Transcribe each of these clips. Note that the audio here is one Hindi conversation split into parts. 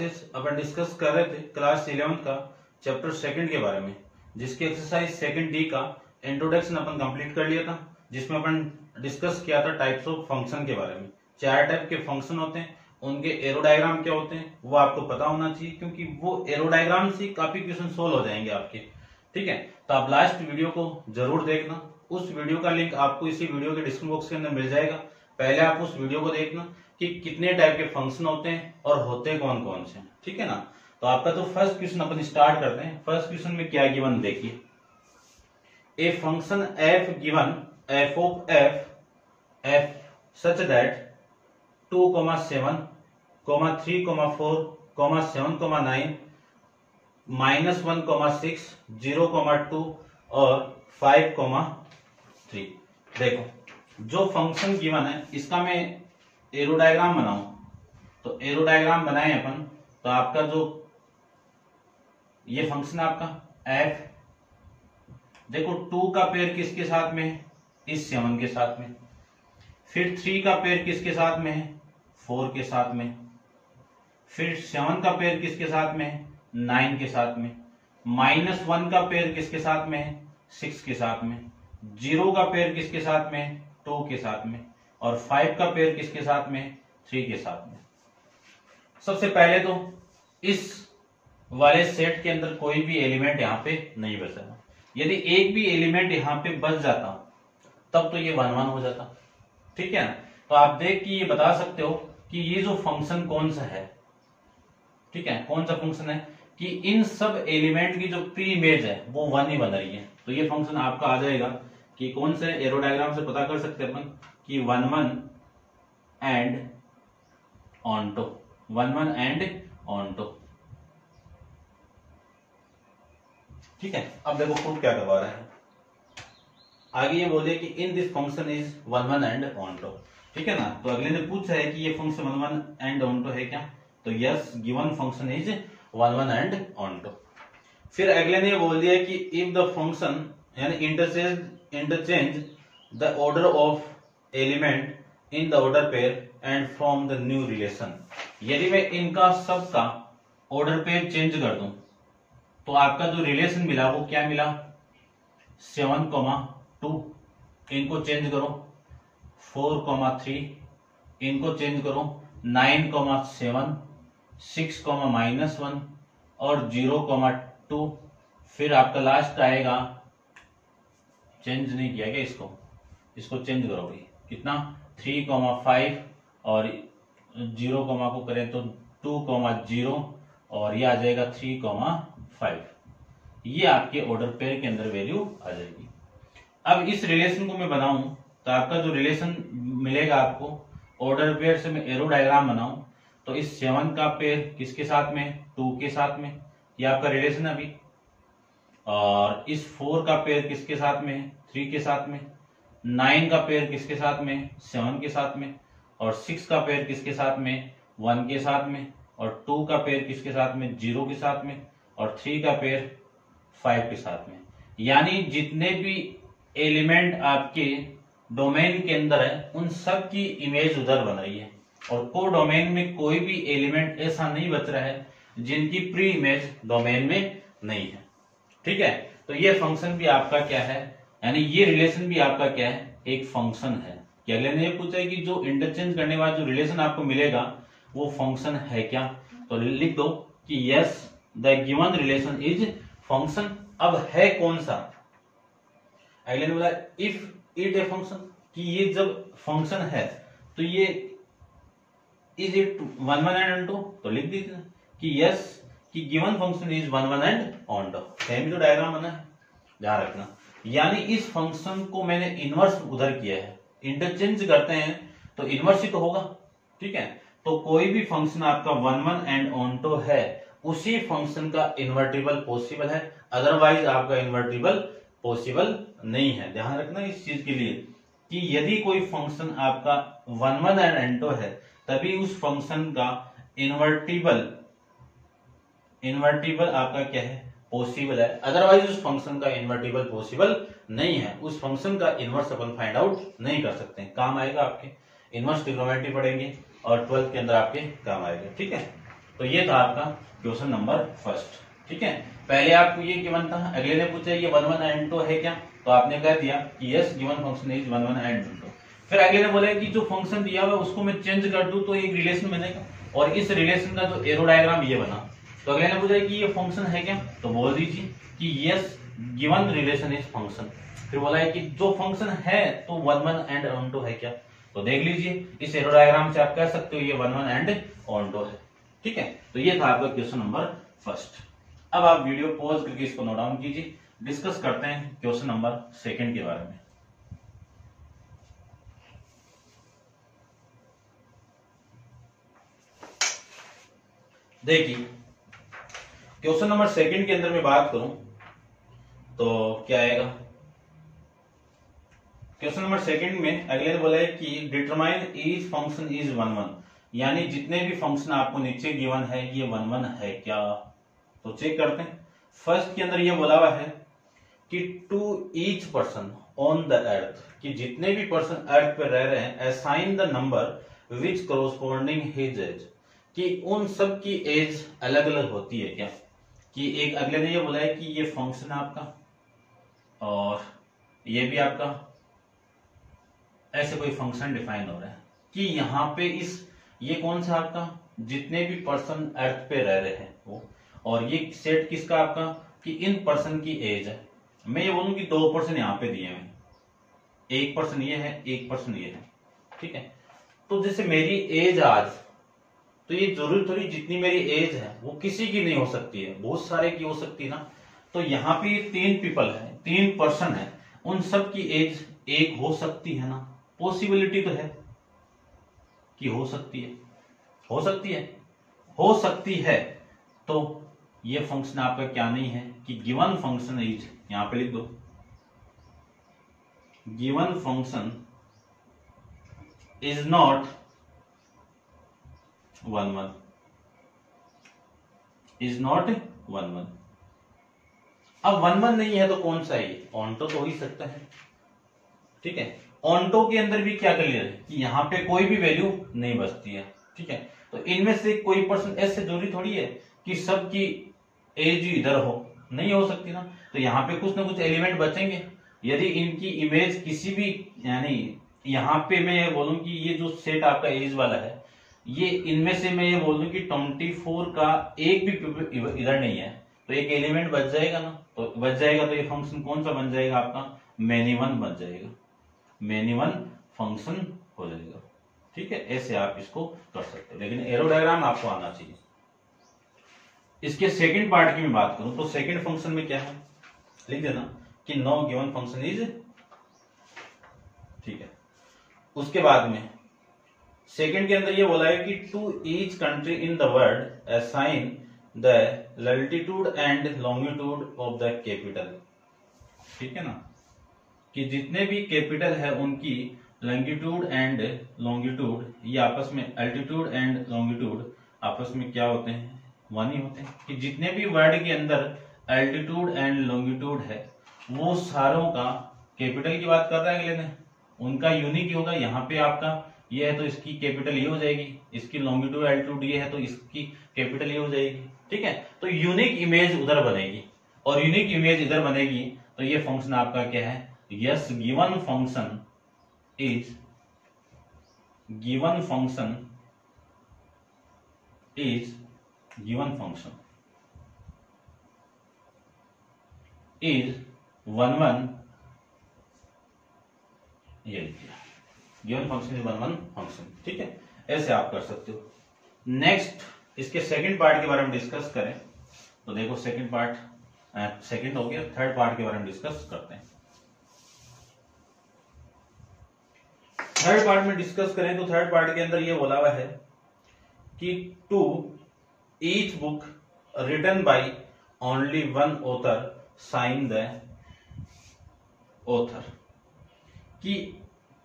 क्लासेस अपन डिस्कस कर रहे थे क्लास 11 का चैप्टर 2 के बारे में, जिसकी एक्सरसाइज 2 डी का इंट्रोडक्शन अपन कंप्लीट कर लिया था, जिसमें अपन डिस्कस किया था टाइप्स ऑफ फंक्शन के बारे में। 4 टाइप के फंक्शन होते हैं, उनके एरो डायग्राम क्या होते हैं वो आपको पता होना चाहिए, क्योंकि वो एरो डायग्राम से काफी क्वेश्चन सोल्व हो जाएंगे आपके। ठीक है, तो आप लास्ट वीडियो को जरूर देखना। उस वीडियो का लिंक आपको इसी वीडियो के डिस्क्रिप्शन बॉक्स के अंदर मिल जाएगा। पहले आप उस वीडियो को देखना कि कितने टाइप के फंक्शन होते हैं और होते कौन कौन से। ठीक है ना, तो आपका तो फर्स्ट क्वेश्चन अपन स्टार्ट करते हैं। फर्स्ट क्वेश्चन में क्या गिवन देखिए, a function F given F of F such that 2, 7, 3, 4, 7, 9 -1, 6, 0, 2 और 5, 3। देखो जो फंक्शन गिवन है इसका मैं एरो डायग्राम बनाऊं, तो एरो डायग्राम बनाए अपन, तो आपका जो ये फंक्शन आपका f, देखो 2 का पेयर किसके साथ में है, इस 7 के साथ में। फिर 3 का पेयर किसके साथ में है, 4 के साथ में। फिर 7 का पेयर किसके साथ में है, 9 के साथ में। -1 का पेयर किसके साथ में है, 6 के साथ में। 0 का पेयर किसके साथ में है, 2 के साथ में। और 5 का पेयर किसके साथ में, 3 के साथ में। सबसे पहले तो इस वाले सेट के अंदर कोई भी एलिमेंट यहाँ पे नहीं बचा। यदि एक भी एलिमेंट यहाँ पे बच जाता तब तो ये 1 1 हो जाता। ठीक है ना, तो आप देख के ये बता सकते हो कि ये जो फंक्शन कौन सा है। ठीक है, कौन सा फंक्शन है कि इन सब एलिमेंट की जो प्री इमेज है वो 1 ही बन रही है। तो ये फंक्शन आपका आ जाएगा कि कौन से एरो डायग्राम से पता कर सकते हैं अपन कि 1 1 एंड ऑनटो, 1 1 एंड ऑनटो। ठीक है, अब देखो प्रूफ क्या करवा रहा है आगे। ये बोले कि in this function is 1 1 and onto. ठीक है ना, तो अगले ने पूछा है कि ये फंक्शन 1 1 एंड ऑनटो है क्या, तो yes given function is 1 1 and onto. फिर अगले ने बोल दिया कि इफ द फंक्शन यानी interchange the order of element in the order pair and from the new relation, यदि मैं इनका सबका ऑर्डर पेयर चेंज कर दूं तो आपका जो रिलेशन मिला वो क्या मिला, 7, 2। इनको चेंज करो 4, 3। इनको चेंज करो 9, 7, 6, -1 और 0, 2। फिर आपका लास्ट आएगा, चेंज नहीं किया क्या इसको चेंज करो भाई, कितना 3, 5 और 0, को करें तो 2, 0 और ये आ जाएगा 3, 5। ये आपके ऑर्डर पेयर के अंदर वैल्यू आ जाएगी। अब इस रिलेशन को मैं बनाऊं तो आपका जो रिलेशन मिलेगा आपको ऑर्डर पेयर से मैं एरो डायग्राम बनाऊं तो इस 7 का पेयर किसके साथ में, 2 के साथ में, ये आपका रिलेशन अभी। और इस 4 का पेयर किसके साथ में, 3 के साथ में। 9 का पेयर किसके साथ में, 7 के साथ में। और 6 का पेयर किसके साथ में, 1 के साथ में। और 2 का पेयर किसके साथ में, 0 के साथ में। और 3 का पेयर 5 के साथ में। यानी जितने भी एलिमेंट आपके डोमेन के अंदर है उन सब की इमेज उधर बन रही है, और को डोमेन में कोई भी एलिमेंट ऐसा नहीं बच रहा है जिनकी प्री इमेज डोमेन में नहीं है। ठीक है, तो ये फंक्शन भी आपका क्या है, यानी ये रिलेशन भी आपका क्या है, एक फंक्शन है। कि अगले ने ये पूछा है कि जो इंटरचेंज करने के बाद जो रिलेशन आपको मिलेगा वो फंक्शन है क्या, तो लिख दो कि yes the given relation is function. अब है कौन सा, अगले ने बोला इफ इट ए फंक्शन, कि ये जब फंक्शन है तो ये इज इट 1 1 एंड ऑनटो, तो लिख दीजिए कि यस कि given function is 1 1 and onto. Same जो डायग्राम बना है ध्यान रखना, यानी इस फंक्शन को मैंने इनवर्स उधर किया है। इंटरचेंज करते हैं तो इनवर्स ही तो होगा। ठीक है, तो कोई भी फंक्शन आपका 1 1 एंड ऑनटो है उसी फंक्शन का इन्वर्टिबल पॉसिबल है, अदरवाइज आपका इन्वर्टिबल पॉसिबल नहीं है। ध्यान रखना इस चीज के लिए कि यदि कोई फंक्शन आपका 1 1 एंड ऑनटो है तभी उस फंक्शन का इन्वर्टिबल आपका क्या है, पॉसिबल है, अदरवाइज उस फंक्शन का इन्वर्टिबल पॉसिबल नहीं है। उस फंक्शन का इनवर्स अपन फाइंड आउट नहीं कर सकते। काम आएगा आपके इनवर्स ट्रिग्नोमेट्री पढ़ेंगे और 12th के अंदर आपके काम आएगा। ठीक है, तो ये था आपका क्वेश्चन नंबर फर्स्ट। ठीक है, पहले आपको ये गिवन था, अगले ने पूछा ये 1 1 एंड 2 है क्या, तो आपने कह दिया कि yes given function is 1 1 and 2। फिर अगले ने बोला कि जो फंक्शन दिया हुआ है उसको मैं चेंज कर दूं तो एक रिलेशन बनेगा, और इस रिलेशन का जो एरो डायग्राम ये बना। तो अगले ने पूछा कि ये फंक्शन है क्या, तो बोल दीजिए कि yes given relation is function. फिर बोला है कि जो फंक्शन है तो 1 1 एंड ऑन 2 है क्या, तो देख लीजिए इस एरो डायग्राम से आप कह सकते हो ये 1 1 एंड ऑन 2 है। ठीक है, तो ये था आपका क्वेश्चन नंबर फर्स्ट। अब आप वीडियो पॉज करके इसको नोट डाउन कीजिए, डिस्कस करते हैं क्वेश्चन नंबर सेकंड के बारे में। देखिए क्वेश्चन नंबर सेकंड के अंदर मैं बात करूं तो क्या आएगा। क्वेश्चन नंबर सेकंड में अगले ने बोला है कि डिटरमाइन ईच फंक्शन इज 1 1, यानी जितने भी फंक्शन आपको नीचे गिवन है ये 1 1 है क्या, तो चेक करते हैं। फर्स्ट के अंदर ये बोला हुआ है कि to each person on the earth, कि जितने भी पर्सन अर्थ पे रह रहे हैं assign the number which corresponding his age, कि उन सब की एज अलग अलग होती है क्या। कि एक अगले ने ये बोला है कि ये फंक्शन आपका और ये भी आपका, ऐसे कोई फंक्शन डिफाइन हो रहा है कि यहाँ पे इस ये कौन सा आपका जितने भी पर्सन अर्थ पे रह रहे हैं वो, और ये सेट किसका आपका कि इन पर्सन की एज है। मैं ये बोलूं कि 2 पर्सन यहाँ पे दिए हैं, 1 पर्सन ये है 1 पर्सन ये है। ठीक है, तो जैसे मेरी एज आज, तो ये जरूरी थोड़ी जितनी मेरी एज है वो किसी की नहीं हो सकती है, बहुत सारे की हो सकती है ना। तो यहाँ पे 3 पीपल है, 3 पर्सन है, उन सब की एज 1 हो सकती है ना, पॉसिबिलिटी तो है कि हो सकती है, हो सकती है, हो सकती है। तो ये फंक्शन आपका क्या नहीं है कि गिवन फंक्शन इज, यहां पे लिख दो given function is not 1 1, is not 1 1। अब 1 1 नहीं है तो कौन सा है, ऑन्टो तो हो ही सकता है। ठीक है, ऑन्टो के अंदर भी क्या क्लियर है कि यहाँ पे कोई भी वैल्यू नहीं बचती है। ठीक है, तो इनमें से कोई पर्सन ऐसे जरूरी थोड़ी है कि सबकी एज इधर हो, नहीं हो सकती ना। तो यहाँ पे कुछ ना कुछ एलिमेंट बचेंगे। यदि इनकी इमेज किसी भी, यानी यहाँ पे मैं ये बोलूं कि ये जो सेट आपका एज वाला है, ये इनमें से मैं ये बोलूं कि 24 का एक भी इधर नहीं है, तो एक एलिमेंट बच जाएगा ना। तो बच जाएगा तो ये फंक्शन कौन सा बन जाएगा आपका, मेनी वन बन जाएगा, मेनी वन फंक्शन हो जाएगा। ठीक है, ऐसे आप इसको कर सकते हो, लेकिन एरो डायग्राम आपको आना चाहिए। इसके सेकंड पार्ट की मैं बात करूं तो सेकंड फंक्शन में क्या है, लिख देना कि नो गिवन फंक्शन इज। ठीक है, उसके बाद में सेकंड के अंदर ये बोला है कि to each country in the world assign the latitude and longitude of the capital. ठीक है ना, कि जितने भी कैपिटल है उनकी लॉन्गिट्यूड एंड लॉन्गिट्यूड, ये आपस में अल्टीट्यूड एंड लॉन्गिट्यूड आपस में क्या होते हैं, 1 ही होते हैं। कि जितने भी वर्ड के अंदर अल्टीट्यूड एंड लॉन्गिट्यूड है वो सारों का, कैपिटल की बात कर रहा है अगले ने, उनका यूनिक ही होगा। यहाँ पे आपका ये है तो इसकी कैपिटल ये हो जाएगी, इसकी लॉन्गिट्यूड अल्टीट्यूड ये है तो इसकी कैपिटल ये हो जाएगी। ठीक है, तो यूनिक इमेज उधर बनेगी और यूनिक इमेज इधर बनेगी, तो ये फंक्शन आपका क्या है, yes given function is, given function is, given function is 1 1, ये लिखिए गिवन फंक्शन इज 1 1 फंक्शन। ठीक है, ऐसे आप कर सकते हो। नेक्स्ट इसके सेकंड पार्ट के बारे में डिस्कस करें तो देखो सेकंड पार्ट, सेकंड हो गया, थर्ड पार्ट के बारे में डिस्कस करते हैं। थर्ड पार्ट में डिस्कस करें तो थर्ड पार्ट के अंदर ये बोला हुआ है कि to each book written by only 1 author sign the author, कि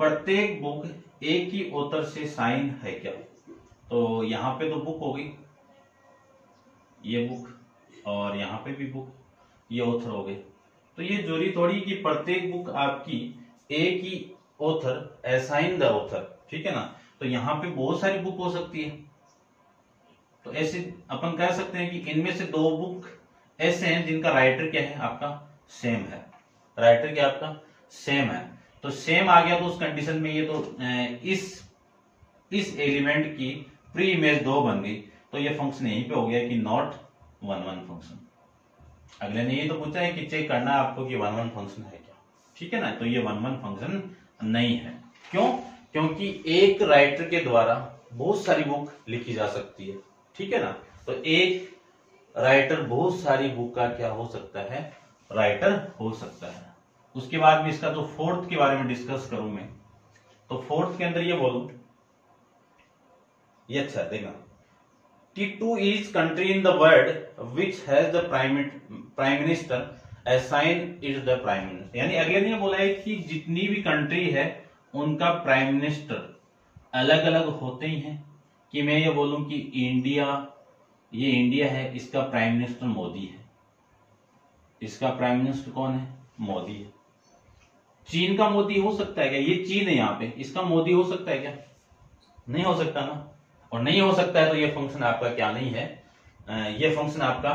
प्रत्येक बुक एक ही ऑथर से साइन है क्या। तो यहां पे तो बुक हो गई, ये बुक, और यहां पे भी बुक, ये ऑथर हो गए। तो ये जरूरी थोड़ी कि प्रत्येक बुक आपकी एक ही ऑथर असाइन द ऑथर। ठीक है ना, तो यहां पे बहुत सारी बुक हो सकती है। तो ऐसे अपन कह सकते हैं कि इनमें से दो बुक ऐसे हैं जिनका राइटर क्या है आपका सेम है, राइटर क्या आपका सेम है। तो सेम आ गया तो उस कंडीशन में ये तो इस एलिमेंट की प्री इमेज 2 बन गई, तो ये फंक्शन यहीं पे हो गया कि नॉट 1-1 फंक्शन। अगले ने ये तो पूछा है कि चेक करना है आपको कि 1-1 फंक्शन है क्या, ठीक है ना। तो ये 1-1 फंक्शन नहीं है। क्यों? क्योंकि एक राइटर के द्वारा बहुत सारी बुक लिखी जा सकती है, ठीक है ना। तो एक राइटर बहुत सारी बुक का क्या हो सकता है, राइटर हो सकता है। उसके बाद में इसका जो फोर्थ के बारे में डिस्कस करूं मैं, तो फोर्थ के अंदर ये बोलूं, ये अच्छा देखना, T2 is country in the world which has the prime minister assign it the prime minister। यानी अगले ने बोला है कि जितनी भी कंट्री है उनका प्राइम मिनिस्टर अलग अलग होते ही हैं। कि मैं ये बोलूं कि इंडिया, ये इंडिया है, इसका प्राइम मिनिस्टर मोदी है, इसका प्राइम मिनिस्टर कौन है, मोदी है। चीन का मोदी हो सकता है क्या, ये चीन है यहाँ पे, इसका मोदी हो सकता है क्या, नहीं हो सकता ना। और नहीं हो सकता है तो ये फंक्शन आपका क्या नहीं है, ये फंक्शन आपका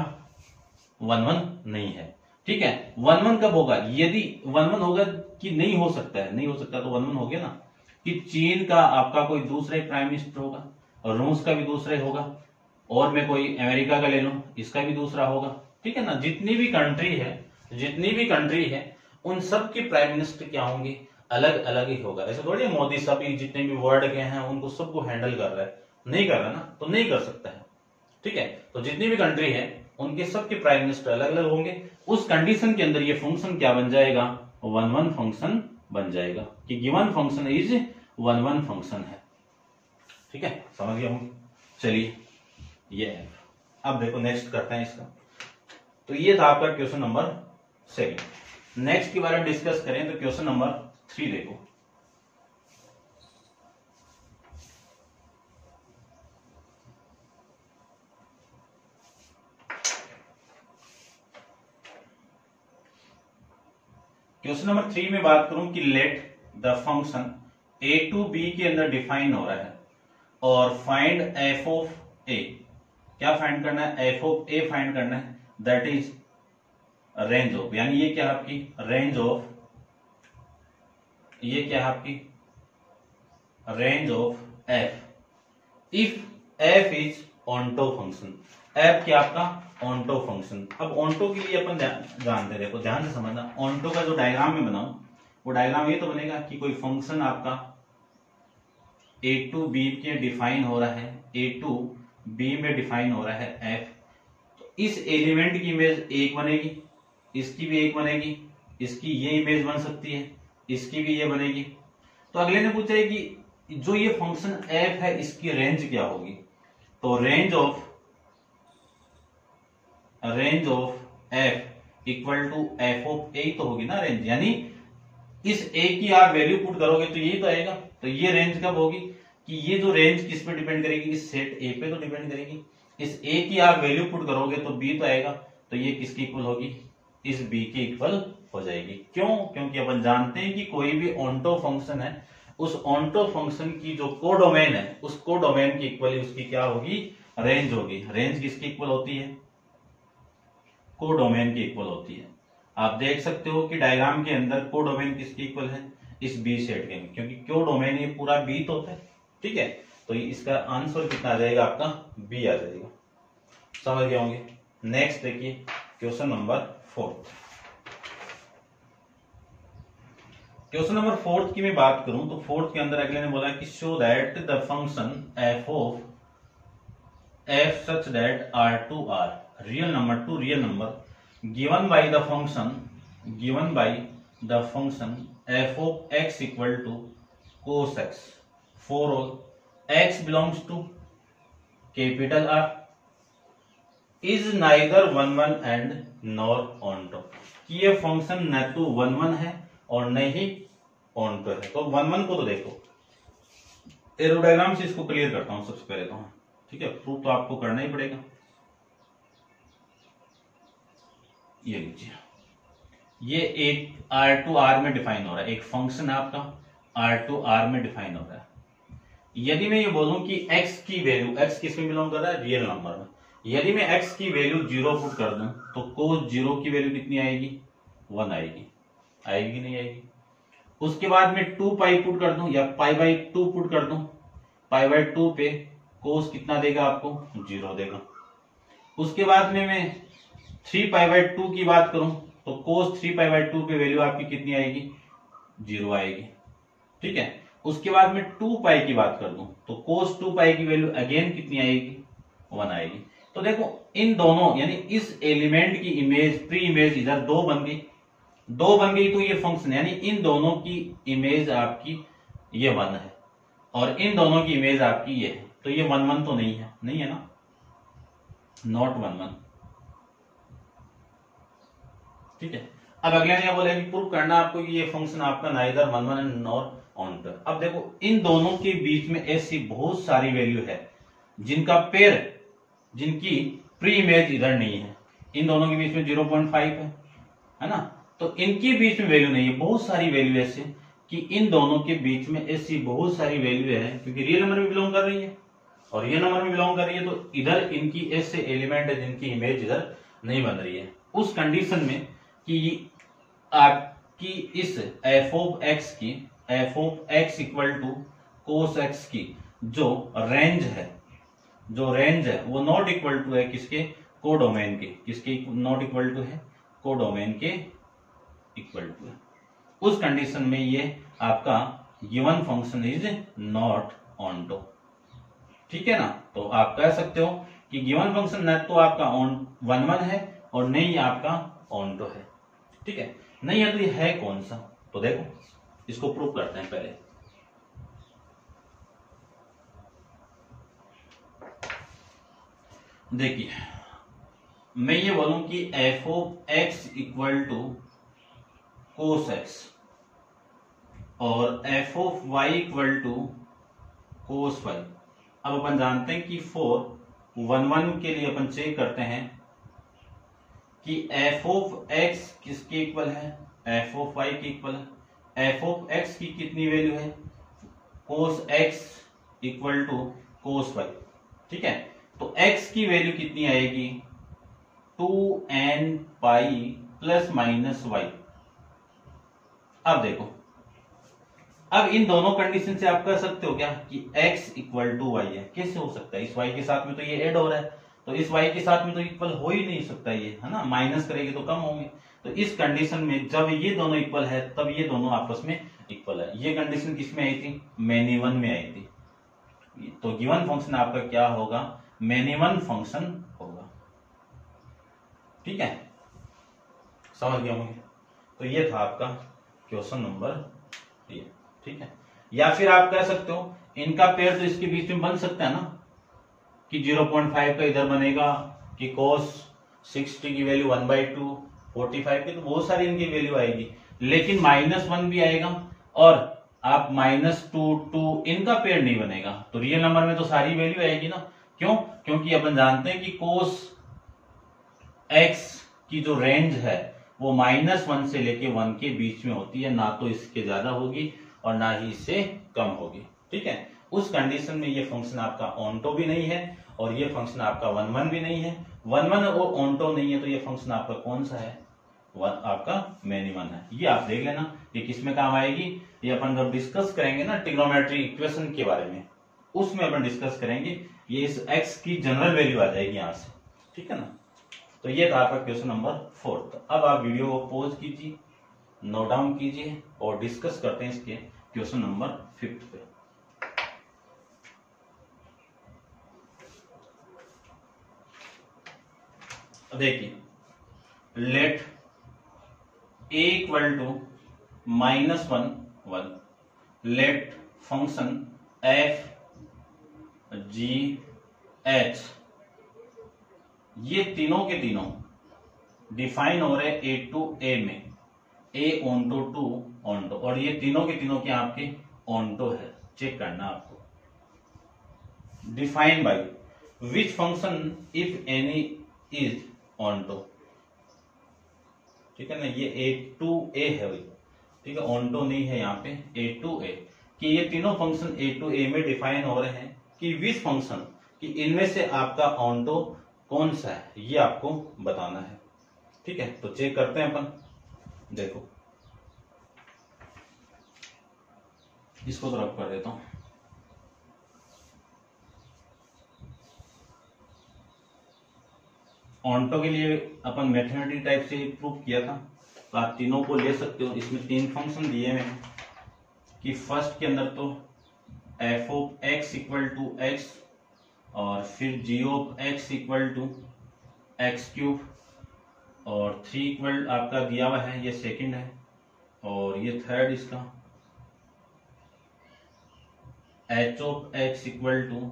1-1 नहीं है, ठीक है। 1-1 कब होगा, यदि 1-1 होगा कि नहीं हो सकता है, नहीं हो सकता तो 1-1 हो गया ना, कि चीन का आपका कोई दूसरा ही प्राइम मिनिस्टर होगा, और रूस का भी दूसरा ही होगा, और मैं कोई अमेरिका का ले लूं, इसका भी दूसरा होगा, ठीक है ना। जितनी भी कंट्री है उन सब के प्राइम मिनिस्टर क्या होंगे, अलग अलग ही होगा। ऐसा थोड़ी मोदी सभी जितने भी वर्ल्ड के हैं उनको सबको हैंडल कर रहा है, नहीं कर रहा ना, तो नहीं कर सकता है, ठीक है। तो जितनी भी कंट्री है उनके सबके प्राइम मिनिस्टर अलग अलग होंगे। उस कंडीशन के अंदर ये फंक्शन क्या बन जाएगा, 1-1 फंक्शन बन जाएगा, कि गिवन फंक्शन इज 1-1 फंक्शन है, ठीक है, समझ गया हूं। चलिए ये है, अब देखो नेक्स्ट करते हैं इसका। तो ये था आपका क्वेश्चन नंबर 2। नेक्स्ट के बारे में डिस्कस करें तो क्वेश्चन नंबर 3 देखो। क्वेश्चन नंबर 3 में बात करूं कि let the function a to b के अंदर डिफाइन हो रहा है और फाइंड f ऑफ a। क्या फाइंड करना है, f ऑफ a फाइंड करना है, दैट इज रेंज ऑफ, यानी ये क्या है आपकी रेंज ऑफ, ये क्या है आपकी range of f if f is onto function. f क्या आपका ऑन्टो फंक्शन। अब ऑन्टो के लिए अपन जानते हैं, देखो ध्यान से समझना, ऑन्टो का जो डायग्राम में बनाऊं वो डायग्राम ये तो बनेगा कि कोई फंक्शन आपका a to b के डिफाइन हो रहा है, a to b में डिफाइन हो रहा है f। तो इस एलिमेंट की इमेज 1 बनेगी, इसकी भी 1 बनेगी, इसकी ये इमेज बन सकती है, इसकी भी ये बनेगी। तो अगले ने पूछा है कि जो ये फंक्शन f है इसकी रेंज क्या होगी। तो range of f equal to f of a तो होगी ना रेंज, यानी इस a की आप वैल्यू पुट करोगे तो यही तो आएगा। तो ये रेंज कब होगी, कि ये जो रेंज किस पे डिपेंड करेगी, इस सेट a पे तो डिपेंड करेगी। इस a की आप वैल्यू पुट करोगे तो b तो आएगा, तो ये किसकी इक्वल होगी, इस b के इक्वल हो जाएगी। क्यों, क्योंकि अपन जानते हैं कि कोई भी ऑन्टो फंक्शन है, उस ऑन्टो फंक्शन की जो कोडोमेन है उस कोडोमेन की इक्वल उसकी क्या होगी, रेंज होगी। रेंज किसकी इक्वल होती है, कोडोमेन की इक्वल होती है। आप देख सकते हो कि डायग्राम के अंदर कोडोमेन किसकी इक्वल है, इस बी सेट के, क्योंकि कोडोमेन ये पूरा बी तो होता है, ठीक है। तो इसका आंसर कितना आ जाएगा आपका, बी आ जाएगा, समझ गए होंगे। नेक्स्ट देखिए क्वेश्चन नंबर 4। क्वेश्चन नंबर 4 की मैं बात करूं तो 4 के अंदर अगले ने बोला कि show that the function f of f such that R2 R real number to real number given by the function f of x equal to cos x for all x belongs to capital R is neither 1-1 and nor onto। कि ये फंक्शन न तो 1-1 है और न ही ऑन्टो है। तो 1-1 को तो देखो, एरो डायग्राम से इसको क्लियर करता हूं सबसे पहले तो, ठीक है, प्रूफ तो आपको करना ही पड़ेगा। ये लीजिए, ये एक R2 R में डिफाइन हो रहा है, एक फंक्शन है आपका R2 R में डिफाइन हो रहा है। यदि मैं ये बोलूं कि x की वैल्यू, x किस में बिलोंग कर रहा है, रियल नंबर में, यदि मैं x की वैल्यू 0 पुट कर दूं तो cos 0 की वैल्यू कितनी आएगी, 1 आएगी, आएगी नहीं आएगी। उसके बाद में 2 पाई पुट कर दूं या पाई बाई 2 पुट कर दूं, पाई बाई 2 पे cos कितना देगा आपको, 0 देगा। उसके बाद में मैं 3 पाई बाई 2 की बात करूं तो cos 3 पाई बाई 2 पे वैल्यू आपकी कितनी आएगी, 0 आएगी, ठीक है। उसके बाद में 2 पाई की बात कर दूं तो cos 2 पाई की वैल्यू अगेन कितनी आएगी, 1 आएगी। तो देखो इन दोनों यानी इस एलिमेंट की इमेज, प्री इमेज इधर 2 बन गई, 2 बन गई, तो ये फंक्शन यानी इन दोनों की इमेज आपकी ये 1 है और इन दोनों की इमेज आपकी ये है, तो ये 1 1 तो नहीं है, नहीं है ना, नॉट 1 1, ठीक है। अब अगले ने बोला कि प्रूव करना आपको कि ये फंक्शन आपका neither 1 1 and nor onto. अब देखो इन दोनों के बीच में ऐसी बहुत सारी वैल्यू है जिनका पेयर, जिनकी प्री इमेज इधर नहीं है, इन दोनों के बीच में 0.5 है ना, तो इनके बीच में वैल्यू नहीं है, बहुत सारी वैल्यू ऐसे कि इन दोनों के बीच में ऐसी बहुत सारी वैल्यू है, क्योंकि रियल नंबर में बिलोंग कर रही है और ये नंबर में बिलोंग कर रही है, तो इधर इनकी ऐसे एलिमेंट है जिनकी इमेज इधर नहीं बन रही है। उस कंडीशन में कि आपकी इस f ऑफ x की, f of x equal to cos x की जो रेंज है, वो नॉट इक्वल टू है किसके, कोडोमेन के, किसके नॉट इक्वल टू है, कोडोमेन के इक्वल टू है। उस कंडीशन में ये आपका given function is not onto, ठीक है ना। तो आप कह सकते हो कि गिवन फंक्शन न तो आपका ऑन 1 1 है और नहीं आपका ऑन टू है, ठीक है। नहीं है तो ये है कौन सा, तो देखो इसको प्रूव करते हैं पहले। देखिए मैं ये बोलूं कि f of x equal to cos x और f of y equal to cos y। अब अपन जानते हैं कि फॉर 1 1 के लिए अपन चेक करते हैं कि f ऑफ x किसके इक्वल है, f ऑफ y के इक्वल है। f ऑफ x की कितनी वैल्यू है, cos x equal to cos y, ठीक है। तो x की वैल्यू कितनी आएगी, 2n pi plus minus y। अब देखो, अब इन दोनों कंडीशन से आप कह सकते हो क्या कि x इक्वल टू y है, कैसे हो सकता है, इस y के साथ में तो ये ऐड हो रहा है, तो इस y के साथ में तो इक्वल हो ही नहीं सकता ये, है ना, माइनस करेंगे तो कम होंगे। तो इस कंडीशन में जब ये दोनों इक्वल है तब ये दोनों आपस में इक्वल है। ये कंडीशन किस में आई थी, मैनी वन में आई थी। तो गिवन फंक्शन आपका क्या होगा, मैनी वन फंक्शन होगा, ठीक है, समझ गए होंगे। तो ये था आपका क्वेश्चन नंबर ये, ठीक है। या फिर आप कह सकते हो इनका पेयर तो इसके बीच में बन सकता है ना, कि 0.5 का इधर बनेगा, कि cos 60 की वैल्यू 1/2, 45 की तो बहुत सारी इनकी वैल्यू आएगी, लेकिन -1 भी आएगा और आप -2 2 इनका पेयर नहीं बनेगा। तो रियल नंबर में तो सारी वैल्यू आएगी ना, क्यों, क्योंकि अपन जानते हैं कि cos x की जो रेंज है वो -1 से लेके 1 के बीच में होती है, ना तो इसके ज्यादा होगी और ना ही इससे कम होगी, ठीक है। उस कंडीशन में ये फंक्शन आपका ऑनटो भी नहीं है और ये फंक्शन आपका 1 1 भी नहीं है, 1 1 और ऑनटो नहीं है, तो ये फंक्शन आपका कौन सा है, आपका मैनी वन है। ये आप देख लेना, ये किसमें काम आएगी, ये अपन जब डिस्कस करेंगे ना ट्रिग्नोमेट्री इक्वेशन के बारे में, उसमें अपन डिस्कस करेंगे, ये इस x की जनरल वैल्यू आ जाएगी यहां से, ठीक है ना। तो ये था आपका क्वेश्चन नंबर 4। अब आप वीडियो को पॉज कीजिए, नोट डाउन कीजिए और डिस्कस करते हैं इसके क्वेश्चन नंबर 5 पे। देखिए, let a equal to -1 1, let function f g h, ये तीनों के तीनों डिफाइन हो रहे a टू a में, a ऑनटो टू ऑनटो, और ये तीनों के तीनों के आपके ऑनटो है, चेक करना आपको। Define by which function if any is onto, ठीक है ना, ये a टू a है भाई, ठीक है, ऑनटो नहीं है यहाँ पे, a टू a, कि ये तीनों फंक्शन ए टू ए में डिफाइन हो रहे हैं कि विच फंक्शन कि इनमें से आपका ऑन्टो कौन सा है, ये आपको बताना है। ठीक है, तो चेक करते हैं अपन। देखो इसको तो रब कर देता हूं। ऑन्टो के लिए अपन मैथमेटिक टाइप से प्रूव किया था, तो आप तीनों को ले सकते हो। इसमें तीन फंक्शन दिए हुए हैं कि फर्स्ट के अंदर तो f of x equal to x, और फिर g of x equal to x cube, और 3 इक्वल आपका दिया हुआ है, ये सेकंड है, और ये थर्ड इसका h of x equal to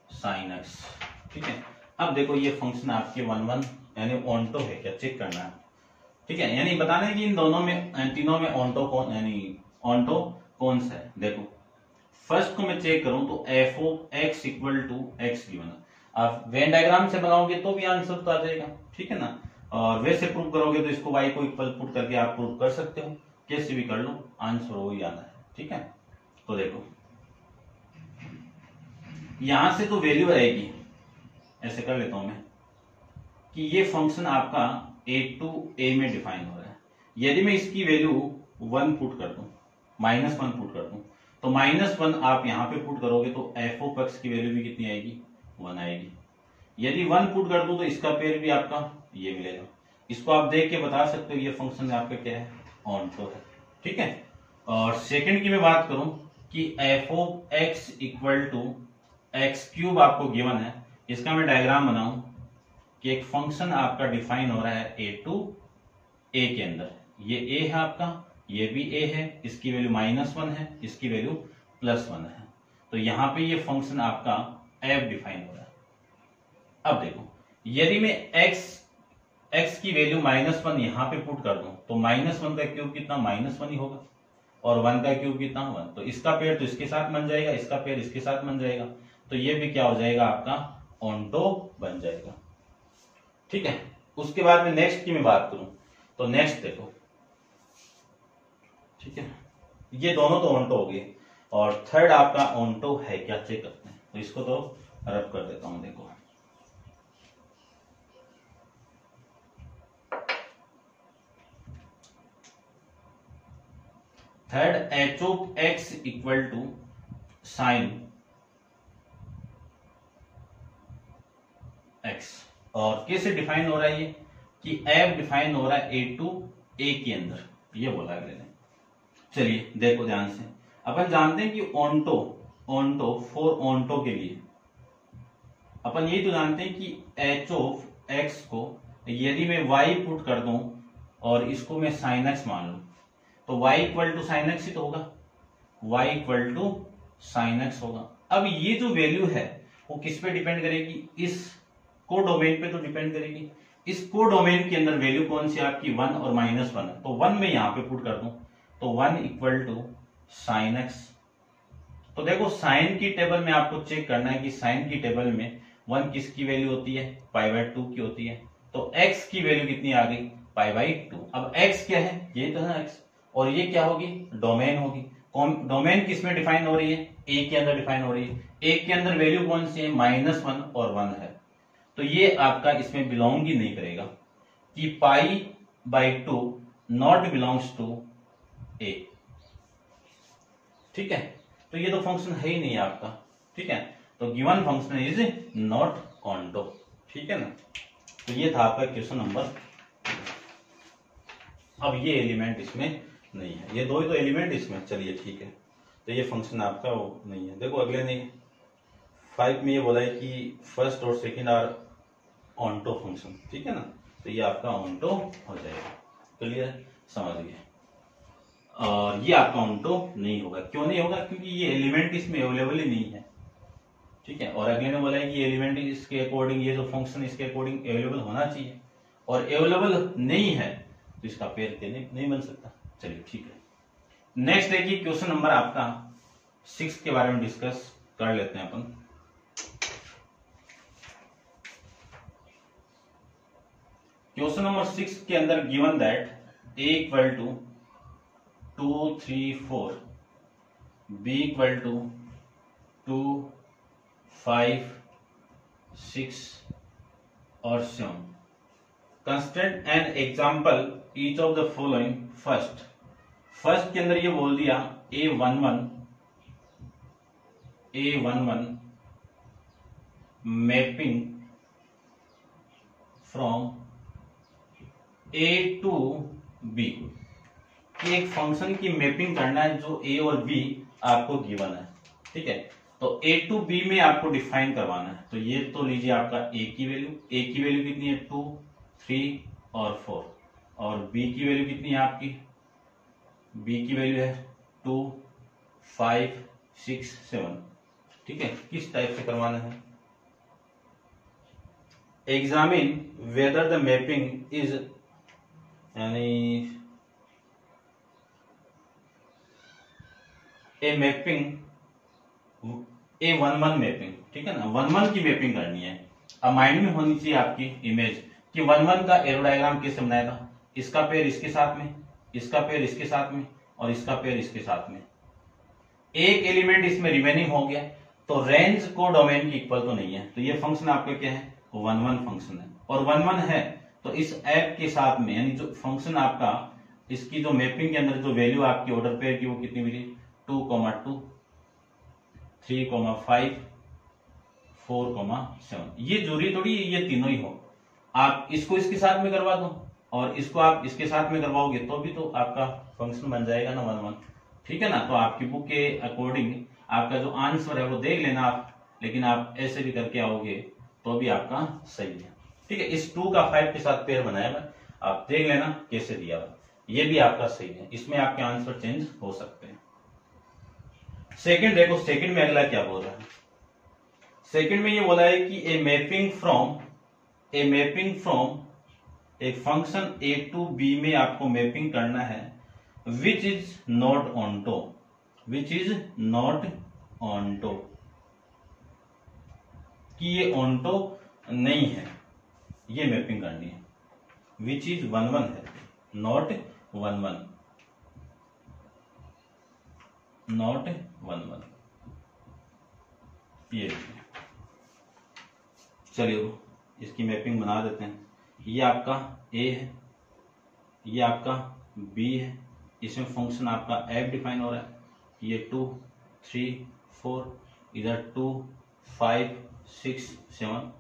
sine x. ठीक है, अब देखो ये फंक्शन आपके 1 1 यानी ऑन्टो है क्या, चेक करना है। ठीक है, यानी बताना है कि इन दोनों में तीनों में ऑन्टो कौन यानी ऑन्टो कौन सा है। देखो फर्स्ट को मैं चेक करूं तो f of x equal to x given, आप वेन डायग्राम से बनाओगे तो भी आंसर तो आ जाएगा। ठीक है ना, और वैसे प्रूव करोगे तो इसको y को इक्वल पुट करके आप प्रूव कर सकते हो, कैसे भी कर लो, आंसर वही आना है। ठीक है, तो देखो यहां से तो वैल्यू आएगी, ऐसे कर लेता हूं मैं कि ये फंक्शन आपका ए टू ए में डिफाइन हो रहा है। यदि मैं इसकी वैल्यू 1 पुट कर दूं, -1 पुट कर दूं, तो -1 आप यहां पे पुट करोगे तो एफ ऑफ एक्स की वैल्यू भी कितनी आएगी, 1 आएगी। यदि 1 पुट कर दूं तो इसका पेयर भी आपका ये मिलेगा। इसको आप देख के बता सकते हो ये फंक्शन आपका क्या है, ऑन्टो है। ठीक है, और सेकंड की मैं बात करूं कि f of x equal to x cube आपको गिवन है, इसका मैं डायग्राम बनाऊं कि एक फंक्शन आपका डिफाइन हो रहा है ए टू ए के अंदर, ये ए है आपका, ये भी ए है, इसकी वैल्यू -1 है, इसकी वैल्यू +1 है, तो यहां पे ये फंक्शन आपका एफ डिफाइन हो रहा है। अब देखो यदि मैं x की वैल्यू -1 यहां पे पुट कर दूं तो -1 का क्यूब कितना, -1 ही होगा, और 1 का क्यूब कितना, 1, तो इसका पेयर तो इसके साथ बन जाएगा, इसका पेयर इसके साथ बन जाएगा, तो ये भी क्या हो जाएगा आपका ऑन्टो बन जाएगा। ठीक है, उसके बाद में नेक्स्ट की मैं बात करूं तो नेक्स्ट देखो, ठीक है, ये दोनों तो ऑन्टो हो गए, और थर्ड आपका ऑन्टो है क्या, चेक करते हैं। तो इसको तो रब कर देता हूं। देखो third h of x equal to sine x, और कैसे डिफाइन हो रहा है ये कि एफ डिफाइन हो रहा है ए टू ए के अंदर, ये बोला अगले ने। चलिए देखो ध्यान से, अपन जानते हैं कि ऑन्टो फॉर ऑन्टो के लिए अपन ये तो जानते हैं कि एच ऑफ एक्स को यदि मैं y पुट कर दूं और इसको मैं साइन एक्स मान लूं तो y equal to sine x ही तो होगा, y equal to sine x होगा। अब ये जो वैल्यू है वो किस पे डिपेंड करेगी, इस को डोमेन पे तो डिपेंड करेगी। इस को डोमेन के अंदर वैल्यू कौन सी आपकी 1 और -1 है, तो 1 में यहां पे पुट कर दूं तो 1 इक्वल टू साइन एक्स। तो देखो साइन की टेबल में आपको चेक करना है कि साइन की टेबल में 1 किसकी वैल्यू होती है, π/2 की होती है, तो x की वैल्यू कितनी आ गई, π/2। अब x क्या है, ये तो है x, और ये क्या होगी, डोमेन होगी। डोमेन किस में डिफाइन हो रही है, a के अंदर डिफाइन हो रही है। a के अंदर वैल्यू कौन सी है, -1 और 1 है, तो ये आपका इसमें बिलोंग ही नहीं करेगा कि π/2 नॉट बिलोंग्स टू a। ठीक है, तो ये तो फंक्शन है ही नहीं आपका। ठीक है, तो given function is not onto. ठीक है ना, तो ये था आपका क्वेश्चन नंबर। अब ये एलिमेंट इसमें नहीं है, ये दो ही तो एलिमेंट इसमें, चलिए ठीक है, तो ये फंक्शन आपका वो नहीं है। देखो अगले ने 5 में ये बोला है कि फर्स्ट और सेकंड आर ऑन्टो फंक्शन। ठीक है ना, तो ये आपका ऑन्टो हो जाएगा, क्लियर, समझ गए। और ये आपका ऑन्टो नहीं होगा, क्यों नहीं होगा, क्योंकि ये एलिमेंट इसमें अवेलेबल ही नहीं है। ठीक है, और अगले ने बोला है कि एलिमेंट इसके अकॉर्डिंग, ये जो फंक्शन इसके अकॉर्डिंग अवेलेबल होना चाहिए, और अवेलेबल नहीं है तो इसका पेयर नहीं बन सकता। चलिए ठीक है, नेक्स्ट है कि क्वेश्चन नंबर आपका 6 के बारे में डिस्कस कर लेते हैं अपन। क्वेश्चन नंबर 6 के अंदर given that a equal to 2 3 4 b equal to 2, 5, 6 और 7। Constraint and example each of the following. First के अंदर ये बोल दिया A11 mapping from A to B, कि एक फंक्शन की मैपिंग करना है जो A और B आपको गिवन है, ठीक है। तो A टू B में आपको डिफाइन करवाना है। तो ये तो लीजिए आपका A की वैल्यू कितनी है 2, 3 और 4, और B की वैल्यू कितनी है आपकी, B की वैल्यू है 2, 5, 6, 7, ठीक है। किस टाइप से करवाना है, examine whether the mapping is, यानी ए मैपिंग A11 मैपिंग, ठीक है ना, 11 की मैपिंग करनी है। अब माइंड में होनी चाहिए आपकी इमेज कि 11 का एरो डायग्राम कैसे बनाया था, इसका पैर इसके साथ में, इसका पैर इसके साथ में और इसका पैर इसके साथ में। एक एलिमेंट इसमें रिमेनिंग हो गया, तो रेंज को डोमेन की इक्वल तो नहीं है, तो ये फंक्शन आपका क्या है 11 फंक्शन है। और 11 है तो इस ऐप के साथ में, यानी जो फंक्शन आपका, इसकी जो मैपिंग के अंदर जो वैल्यू आपकी ऑर्डर पेयर की वो कितनी मिली 2, 2, 3, 5, 4, 7। ये जरूरी थोड़ी ये तीनों ही हो, आप इसको इसके साथ में करवा दो और इसको आप इसके साथ में करवाओगे तो भी तो आपका फंक्शन बन जाएगा ना 11, ठीक है ना। तो आपकी बुक के अकॉर्डिंग आपका जो आंसर है वो देख लेना आप, लेकिन आप ऐसे भी करके आओगे तो भी आपका सही है, ठीक है। इस 2 का 5 के साथ पेयर बनाया हुआ, आप देख लेना कैसे दिया हुआ, ये भी आपका सही है। इसमें आपके आंसर चेंज हो सकते हैं। सेकंड देखो, सेकंड में अगला क्या बोल रहा है। सेकंड में ये बोला है कि ए मैपिंग फ्रॉम एक फंक्शन A टू B में आपको मैपिंग करना है विच इज नॉट ऑनटो, कि ये ऑनटो नहीं है, ये मैपिंग करनी है। विच इज 11 है, नॉट 11, ये चलिए इसकी मैपिंग बना देते हैं। ये आपका A है, ये आपका B है, इसमें फंक्शन आपका f डिफाइन हो रहा है, ये 2, 3, 4, इधर 2, 5, 6, 7।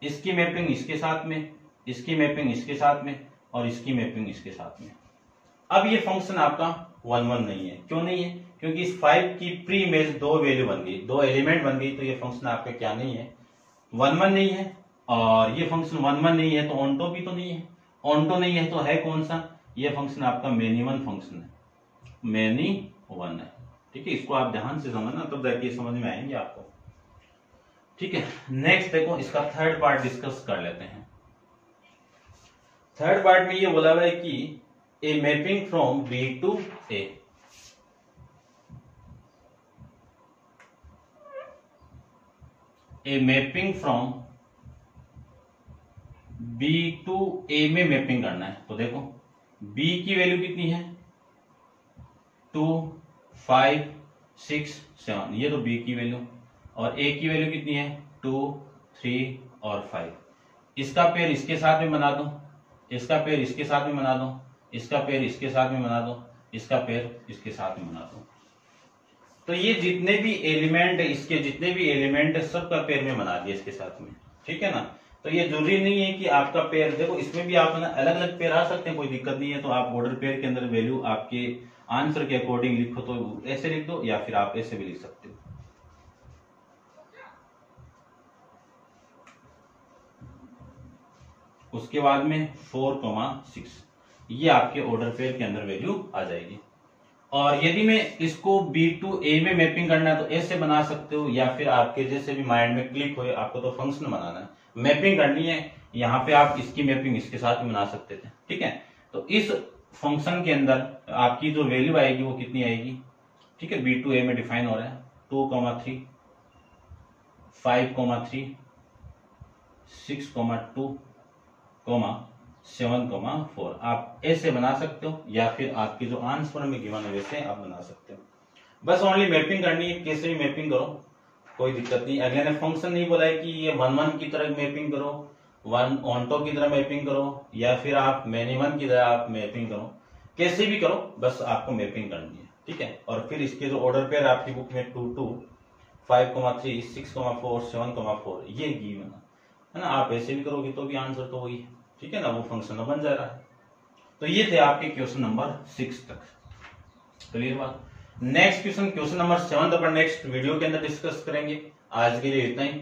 इसकी मैपिंग इसके साथ में, इसकी मैपिंग इसके साथ में और इसकी मैपिंग इसके साथ में। अब ये फंक्शन आपका 11 नहीं है। क्यों नहीं है, क्योंकि इस 5 की प्री इमेज 2 वैल्यू बन गई, 2 एलिमेंट बन गई, तो ये फंक्शन आपका क्या नहीं है 11 नहीं है। और ये फंक्शन 11 नहीं है तो ऑनटो भी तो नहीं है, ऑनटो नहीं है तो है कौन सा, ये फंक्शन आपका मेनी वन फंक्शन है, मेनी वन है, ठीक है। इसको आप ध्यान से समझना तब जाके समझ में आएंगे आपको, ठीक है। नेक्स्ट देखो, इसका थर्ड पार्ट डिस्कस कर लेते हैं। थर्ड पार्ट में ये बोला हुआ है कि a mapping from B to A, a mapping from B to A में मैपिंग करना है। तो देखो B की वैल्यू कितनी है 2, 5, 6, 7, ये तो B की वैल्यू, और A की वैल्यू कितनी है 2, 3 और 5। इसका पेयर इसके साथ में बना दो, इसका पेयर इसके साथ में बना दो, इसका पेयर इसके साथ में बना दो, इसका पेयर इसके साथ में बना दो। तो ये जितने भी एलिमेंट, इसके जितने भी एलिमेंट है सबका पेयर में बना दिया इसके साथ में, ठीक है ना। तो ये जरूरी नहीं है कि आपका पेयर, देखो इसमें भी आप ना अलग अलग पेयर आ सकते हैं, कोई दिक्कत नहीं है। तो आप ऑर्डर पेयर के अंदर वैल्यू आपके आंसर के अकॉर्डिंग लिखो, तो ऐसे लिख दो या फिर आप ऐसे भी लिख सकते हो। उसके बाद में 4, 6, ये आपके ऑर्डर पेयर के अंदर वैल्यू आ जाएगी। और यदि मैं इसको B टू A में मैपिंग करना है तो ऐसे बना सकते हो, या फिर आपके जैसे भी माइंड में क्लिक हो, आपको तो फंक्शन बनाना है, मैपिंग करनी है, यहाँ पे आप इसकी मैपिंग इसके साथ में बना सकते थे, ठीक है। तो इस फंक्शन के अंदर आपकी जो वैल्यू आएगी वो कितनी आएगी, ठीक है। B टू A में डिफाइन हो रहा है 2, 3, 5, 3, 6, 2, 7, 4 आप ऐसे बना सकते हो, या फिर आपके जो आंसर में गिवन है वैसे आप बना सकते हो। बस ओनली मैपिंग करनी है, कैसे भी मैपिंग करो, कोई दिक्कत नहीं। अगले ने फंक्शन नहीं बोला है कि ये 1 1 की तरह मैपिंग करो, 1 ऑनटो की तरह मैपिंग करो, या फिर आप मैनी 1 की तरह आप मैपिंग करो, कैसे भी करो, बस आपको मैपिंग करनी है, ठीक है। और फिर इसके जो ऑर्डर पेयर आपकी बुक में 2 2 5,3 6,4 7,4 ये गिवन है ना, आप ऐसे भी करोगे तो भी आंसर तो वही है, ठीक है ना, वो फंक्शन बन जा रहा है। तो ये थे आपके क्वेश्चन नंबर 6 तक, क्लियर बात। नेक्स्ट क्वेश्चन नंबर 7 अपन नेक्स्ट वीडियो के अंदर डिस्कस करेंगे। आज के लिए इतना ही।